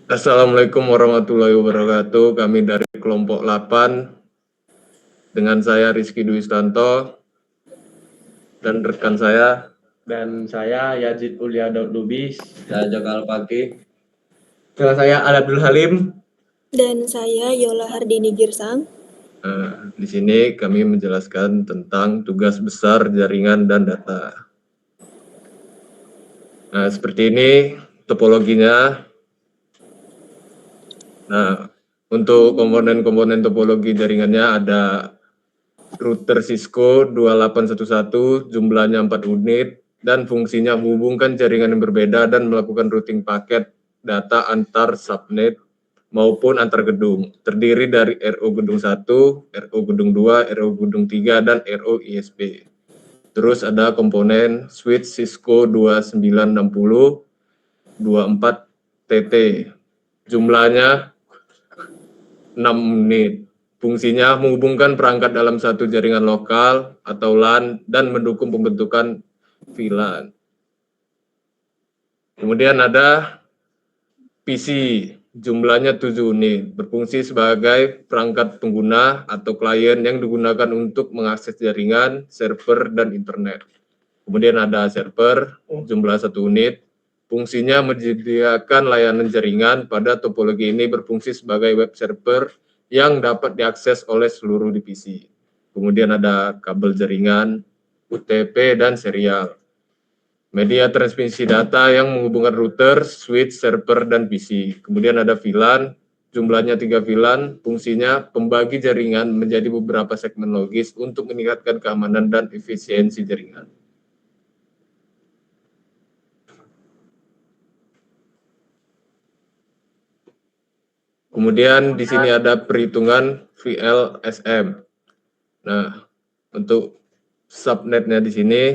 Assalamualaikum warahmatullahi wabarakatuh. Kami dari kelompok 8 dengan saya Rizky Dwi Stanto dan rekan saya Dan saya Yazid Ulia Daud Lubis. Saya Jaka Alpaki. Dan saya Abdul Halim. Dan saya Yola Hardini Girsang. Di sini kami menjelaskan tentang tugas besar jaringan dan data. Nah, seperti ini topologinya. Nah, untuk komponen-komponen topologi jaringannya ada router Cisco 2811, jumlahnya 4 unit, dan fungsinya menghubungkan jaringan yang berbeda dan melakukan routing paket data antar subnet maupun antar gedung. Terdiri dari RO gedung 1, RO gedung 2, RO gedung 3, dan RO ISP. Terus ada komponen switch Cisco 2960 24 TT. Jumlahnya 6 unit. Fungsinya menghubungkan perangkat dalam satu jaringan lokal atau LAN dan mendukung pembentukan VLAN. Kemudian ada PC, jumlahnya 7 unit, berfungsi sebagai perangkat pengguna atau klien yang digunakan untuk mengakses jaringan, server, dan internet. Kemudian ada server, jumlah 1 unit, fungsinya menyediakan layanan jaringan. Pada topologi ini berfungsi sebagai web server yang dapat diakses oleh seluruh divisi. Kemudian ada kabel jaringan, UTP, dan serial. Media transmisi data yang menghubungkan router, switch, server, dan PC. Kemudian ada VLAN, jumlahnya 3 VLAN, fungsinya pembagi jaringan menjadi beberapa segmen logis untuk meningkatkan keamanan dan efisiensi jaringan. Kemudian di sini ada perhitungan VLSM. Nah, untuk subnetnya di sini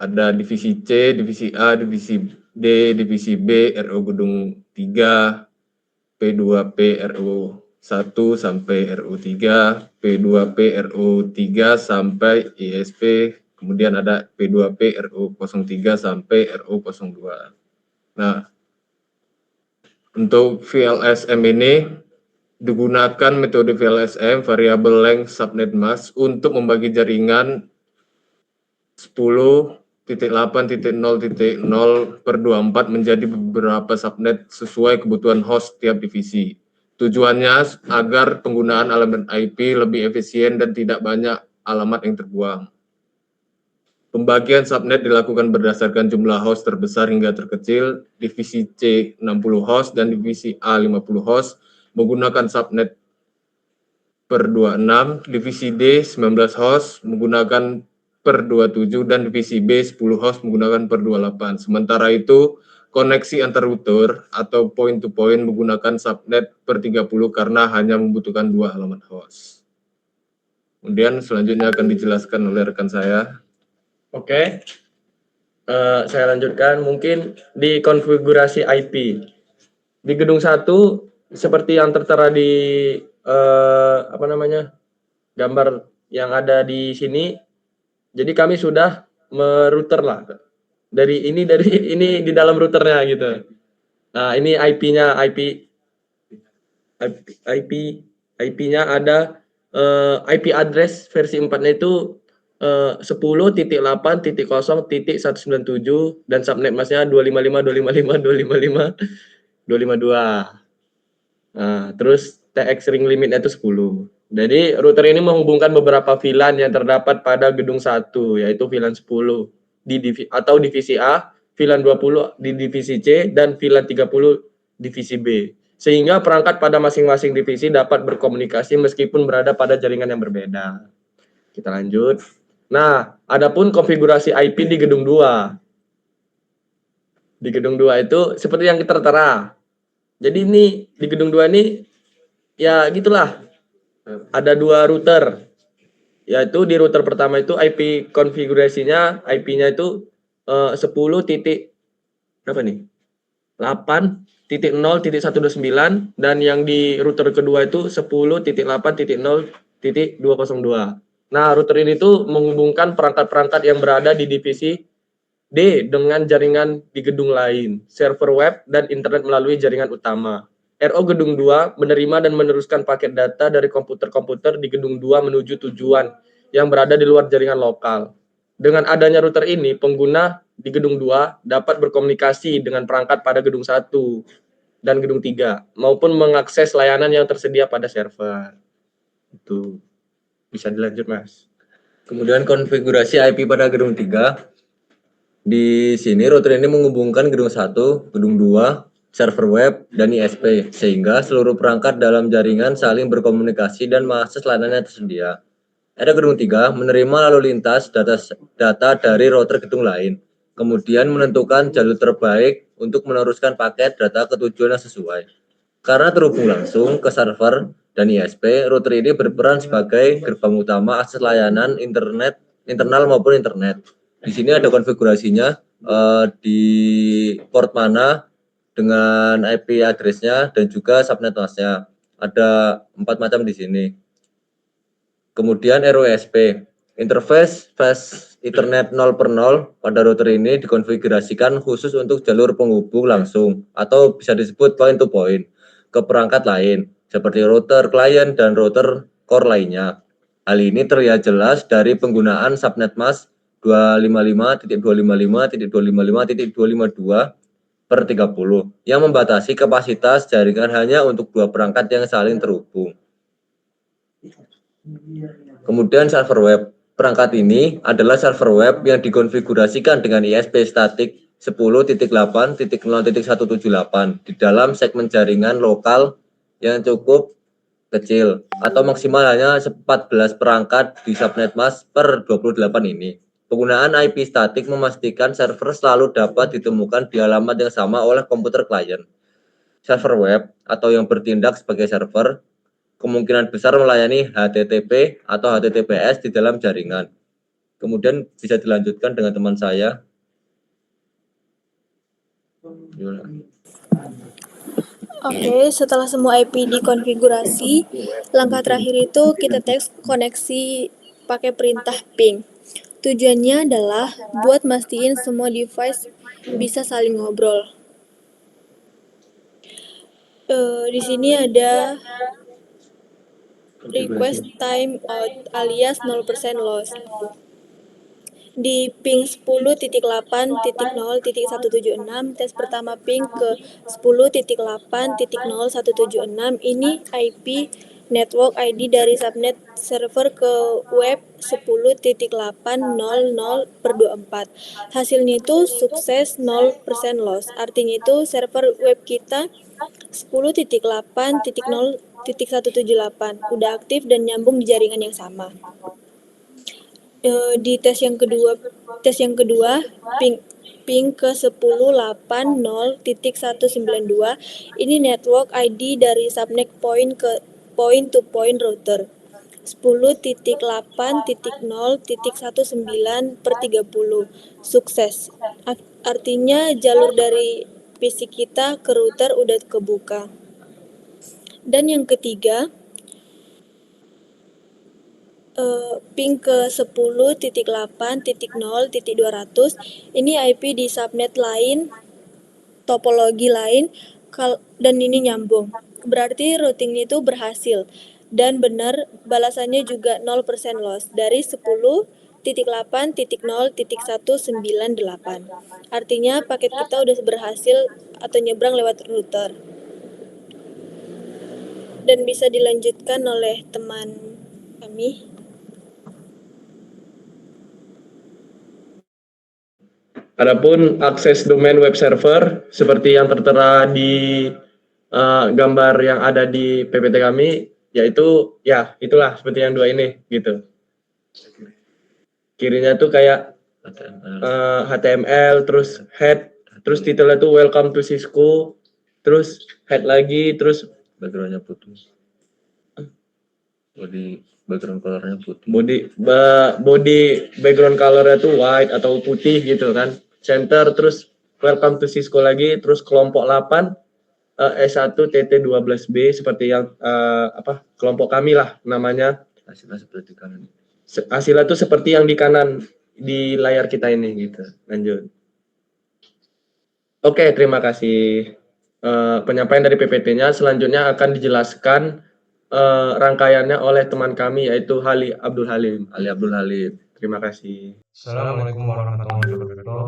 ada divisi C, divisi A, divisi D, divisi B, RO gedung 3, P2P RO 1 sampai RO 3, P2P RO 3 sampai ISP, kemudian ada P2P RO 03 sampai RO 02. Nah, untuk VLSM ini digunakan metode VLSM, variable length subnet mask, untuk membagi jaringan 10.8.0.0/24 menjadi beberapa subnet sesuai kebutuhan host tiap divisi. Tujuannya agar penggunaan elemen IP lebih efisien dan tidak banyak alamat yang terbuang. Pembagian subnet dilakukan berdasarkan jumlah host terbesar hingga terkecil. Divisi C 60 host dan divisi A 50 host menggunakan subnet per 26, divisi D 19 host menggunakan per 27, dan divisi B 10 host menggunakan per 28. Sementara itu, koneksi antar router atau point to point menggunakan subnet per 30 karena hanya membutuhkan 2 alamat host. Kemudian selanjutnya akan dijelaskan oleh rekan saya. Oke, saya lanjutkan. Mungkin di konfigurasi IP di gedung 1 seperti yang tertera di gambar yang ada di sini. Jadi kami sudah merouter lah dari ini di dalam routernya gitu. Nah, ini IP-nya, IP-nya ada IP address versi 4-nya itu 10.8.0.197 dan subnet masknya 255.255.255.252. Nah, terus TX ring limitnya itu 10. Jadi router ini menghubungkan beberapa VLAN yang terdapat pada gedung 1, yaitu VLAN 10 atau divisi A, VLAN 20 di divisi C, dan VLAN 30 divisi B. Sehingga perangkat pada masing-masing divisi dapat berkomunikasi meskipun berada pada jaringan yang berbeda. Kita lanjut. Nah, adapun konfigurasi IP di gedung 2. Di gedung 2 itu seperti yang tertera. Jadi ini di gedung 2 ini ya gitulah. Ada 2 router. Yaitu di router pertama itu IP konfigurasinya, IP-nya itu 10 titik berapa nih? 8.0.129, dan yang di router kedua itu 10.8.0.202. Nah, router ini tuh menghubungkan perangkat-perangkat yang berada di divisi D. Dengan jaringan di gedung lain, server web dan internet melalui jaringan utama. RO gedung 2 menerima dan meneruskan paket data dari komputer-komputer di gedung 2 menuju tujuan yang berada di luar jaringan lokal. Dengan adanya router ini, pengguna di gedung 2 dapat berkomunikasi dengan perangkat pada gedung 1 dan gedung 3 maupun mengakses layanan yang tersedia pada server. Itu bisa dilanjut, Mas. Kemudian konfigurasi IP pada gedung 3. Di sini router ini menghubungkan gedung 1, gedung 2, server web, dan ISP, sehingga seluruh perangkat dalam jaringan saling berkomunikasi dan mengakses layanan yang tersedia. Ada gedung 3 menerima lalu lintas data dari router gedung lain, kemudian menentukan jalur terbaik untuk meneruskan paket data ke tujuan yang sesuai. Karena terhubung langsung ke server dan ISP, router ini berperan sebagai gerbang utama akses layanan internet internal maupun internet. Di sini ada konfigurasinya di port mana dengan IP address-nya dan juga subnet mask-nya. Ada 4 macam di sini. Kemudian ROSP, interface fast Ethernet 0/0 pada router ini dikonfigurasikan khusus untuk jalur penghubung langsung atau bisa disebut point to point ke perangkat lain seperti router klien dan router core lainnya. Hal ini terlihat jelas dari penggunaan subnet mask 255.255.252/30 yang membatasi kapasitas jaringan hanya untuk 2 perangkat yang saling terhubung. Kemudian server web. Perangkat ini adalah server web yang dikonfigurasikan dengan ISP statik 10.8.0.178 di dalam segmen jaringan lokal yang cukup kecil atau maksimal hanya 14 perangkat di subnet mask per 28 ini. Penggunaan IP statik memastikan server selalu dapat ditemukan di alamat yang sama oleh komputer klien. Server web atau yang bertindak sebagai server kemungkinan besar melayani HTTP atau HTTPS di dalam jaringan. Kemudian bisa dilanjutkan dengan teman saya. Oke, setelah semua IP dikonfigurasi, langkah terakhir itu kita tes koneksi pakai perintah ping. Tujuannya adalah buat mastiin semua device bisa saling ngobrol. Di sini ada request time out alias 0% loss. Di ping 10.8.0.176 tes pertama ping ke 10.8.0176 ini IP network ID dari subnet server ke web 10.8.00/24. Hasilnya itu sukses 0% loss. Artinya itu server web kita 10.8.0.178 udah aktif dan nyambung di jaringan yang sama. Di tes yang kedua ping ke 10.8.0.192 ini network ID dari subnet point ke point to point router 10.8.0.19/30 sukses. Artinya jalur dari PC kita ke router udah kebuka. Dan yang ketiga ping ke 10.8.0.200 ini IP di subnet lain, topologi lain, dan ini nyambung. Berarti routingnya itu berhasil dan benar, balasannya juga 0% loss dari 10.8.0.198. Artinya paket kita udah berhasil atau nyebrang lewat router. Dan bisa dilanjutkan oleh teman kami. Adapun akses domain web server seperti yang tertera di gambar yang ada di PPT kami, yaitu ya itulah seperti yang dua ini gitu. Kirinya tuh kayak HTML, terus head, terus titelnya tuh welcome to Cisco, terus head lagi, terus Backgroundnya putih. Body background colornya putih. body background colornya tuh white atau putih gitu kan. Center, terus welcome to Cisco lagi, terus kelompok 8 S1 TT12B seperti yang kelompok kami lah namanya. Hasilnya seperti di kanan. Hasilnya tuh seperti yang di kanan di layar kita ini gitu. Lanjut. Oke, terima kasih. Penyampaian dari PPT-nya. Selanjutnya akan dijelaskan rangkaiannya oleh teman kami yaitu Abdul Halim. Ali Abdul Halim. Terima kasih. Assalamualaikum warahmatullahi wabarakatuh.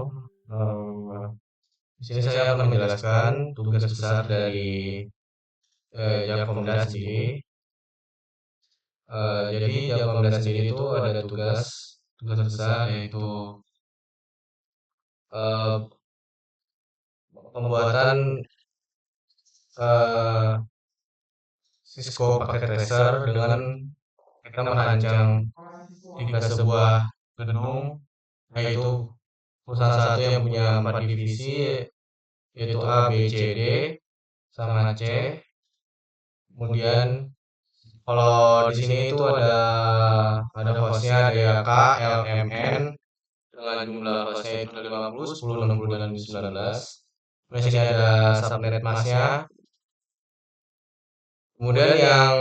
Di sini saya akan menjelaskan tugas besar dari Jakomda sendiri. Jadi Jakomda sendiri itu ada tugas besar yaitu eh, pembuatan eh, Cisco Packet Tracer dengan kita merancang tiga sebuah gedung, yaitu perusahaan satu yang punya 4 divisi yaitu A, B, C, D sama C. Kemudian kalau di sini itu ada hostnya ada YK, L, M, N dengan jumlah hostnya itu 50, 10, 60 dan 19. Di sini ada subnet masknya. Kemudian yang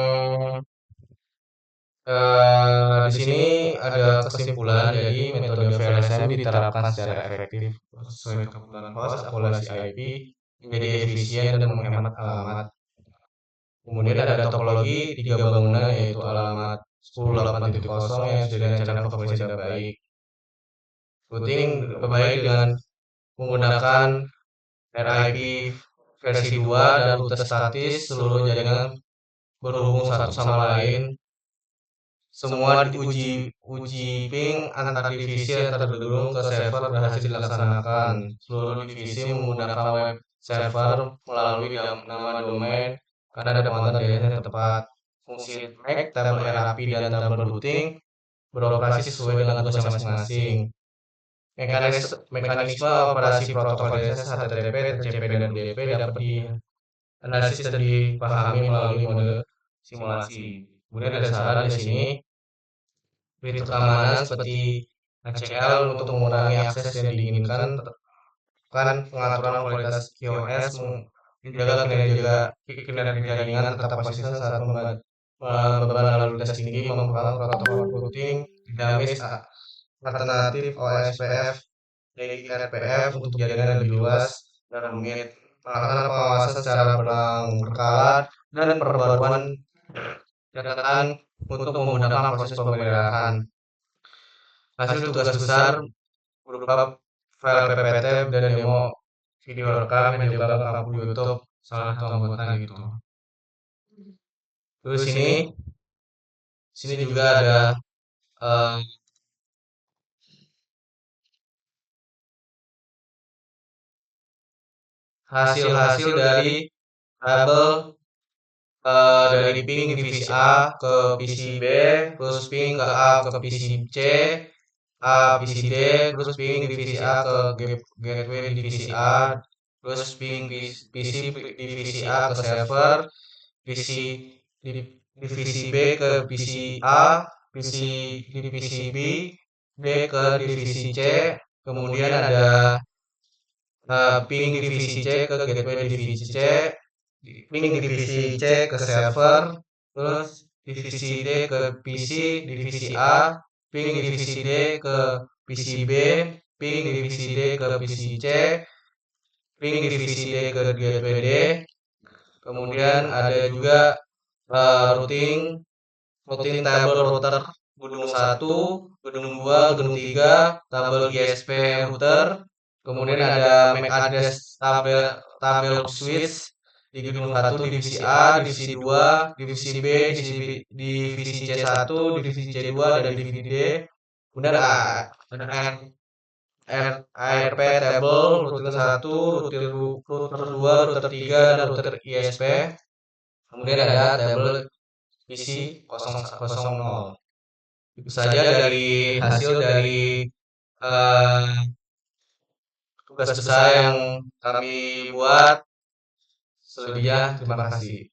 di sini ada kesimpulan, jadi metode VLSM diterapkan secara efektif sesuai kebutuhan host, akumulasi IP, menjadi efisien dan menghemat alamat. Kemudian ada topologi tiga bangunan yaitu alamat 10.8.0 yang sudah direncanakan komunikasi dengan baik. Routing berbaik dengan menggunakan RIP versi 2 dan rute statis, seluruh jaringan berhubung satu sama lain. Semua uji ping antar divisi antar gedung ke server berhasil dilaksanakan. Seluruh divisi menggunakan web server melalui nama domain karena ada pemantauan DNS yang tepat. Fungsi MAC, tabel RAP dan tabel routing beroperasi sesuai dengan tugas masing-masing. Mekanisme operasi protokol DNS HTTP, TCP dan UDP dapat dianalisis dan dipahami melalui mode simulasi. Kemudian ada saran di sini. Fitur keamanan seperti ACL untuk mengurangi akses yang diinginkan, kan pengaturan kualitas QoS, menjaga kinerja jaringan tetap konsisten saat beban lalu lintas tinggi, memperkuat protokol routing, dinamis alternatif OSPF, RPF untuk jaringan yang lebih luas dan rumit, melakukan pengawasan secara berkala dan perbaruan catatan untuk memudahkan proses pemeliharaan. Hasil tugas besar berupa file PPT dan demo video rekam yang diunggah ke akun YouTube salah satu anggota gitu. Terus sini juga ada hasil-hasil dari tabel dari ping divisi A ke PC B, terus ping ke A ke PC C, A PC D, terus ping divisi A ke gateway divisi A, terus ping PC divisi A ke server, PC divisi B ke PC A, PC divisi B ke divisi C, kemudian ada ping divisi C ke gateway divisi C, ping divisi C ke server, terus divisi D ke PC divisi A, ping divisi D ke PC B, ping divisi D ke PC C, ping divisi D ke gateway D. Kemudian ada juga routing tabel router gedung 1, gedung 2, gedung 3, tabel ISP router. Kemudian ada MAC address tabel switch di gedung 1, divisi A, divisi 2, divisi B, divisi C1, divisi C2, dan divisi D. Kemudian ada ARP table, router 1, router 2, router 3, dan router ISP. Kemudian ada table PC 000. Itu saja dari hasil dari tugas besar yang kami buat. Selebihnya, terima kasih.